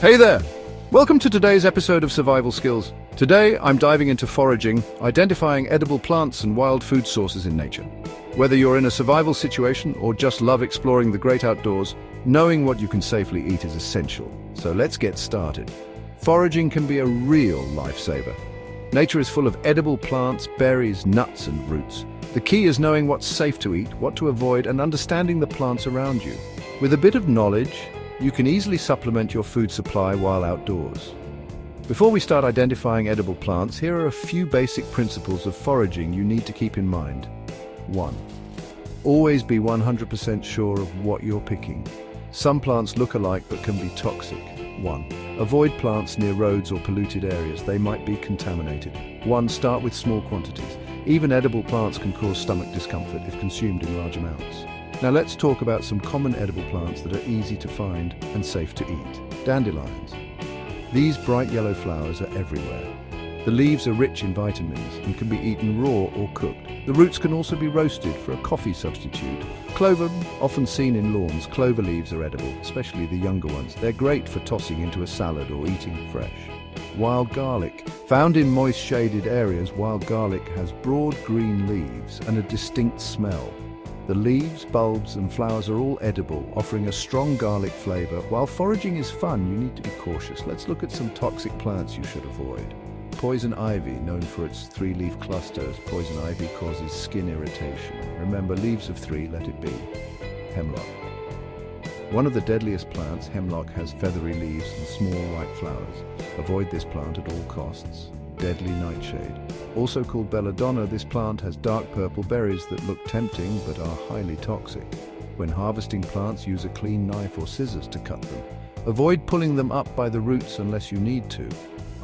Hey there! Welcome to today's episode of Survival Skills. Today, I'm diving into foraging, identifying edible plants and wild food sources in nature. Whether you're in a survival situation or just love exploring the great outdoors, knowing what you can safely eat is essential. So let's get started. Foraging can be a real lifesaver. Nature is full of edible plants, berries, nuts, and roots. The key is knowing what's safe to eat, what to avoid, and understanding the plants around you. With a bit of knowledge, you can easily supplement your food supply while outdoors. Before we start identifying edible plants, here are a few basic principles of foraging you need to keep in mind. 1. Always be 100% sure of what you're picking. Some plants look alike but can be toxic. 1. Avoid plants near roads or polluted areas. They might be contaminated. 1. Start with small quantities. Even edible plants can cause stomach discomfort if consumed in large amounts. Now let's talk about some common edible plants that are easy to find and safe to eat. Dandelions. These bright yellow flowers are everywhere. The leaves are rich in vitamins and can be eaten raw or cooked. The roots can also be roasted for a coffee substitute. Clover, often seen in lawns, clover leaves are edible, especially the younger ones. They're great for tossing into a salad or eating fresh. Wild garlic. Found in moist shaded areas, wild garlic has broad green leaves and a distinct smell. The leaves, bulbs and flowers are all edible, offering a strong garlic flavor. While foraging is fun, you need to be cautious. Let's look at some toxic plants you should avoid. Poison ivy, known for its 3-leaf clusters. Poison ivy causes skin irritation. Remember, leaves of 3, let it be. Hemlock. One of the deadliest plants, hemlock has feathery leaves and small white flowers. Avoid this plant at all costs. Deadly nightshade. Also called belladonna, this plant has dark purple berries that look tempting but are highly toxic. When harvesting plants, use a clean knife or scissors to cut them. Avoid pulling them up by the roots unless you need to.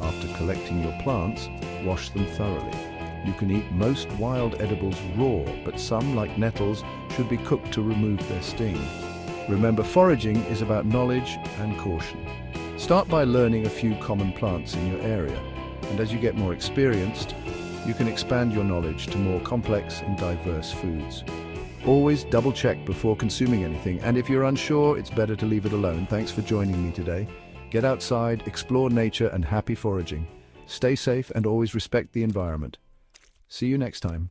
After collecting your plants, wash them thoroughly. You can eat most wild edibles raw, but some, like nettles, should be cooked to remove their sting. Remember, foraging is about knowledge and caution. Start by learning a few common plants in your area, and as you get more experienced, you can expand your knowledge to more complex and diverse foods. Always double-check before consuming anything, and if you're unsure, it's better to leave it alone. Thanks for joining me today. Get outside, explore nature, and happy foraging. Stay safe and always respect the environment. See you next time.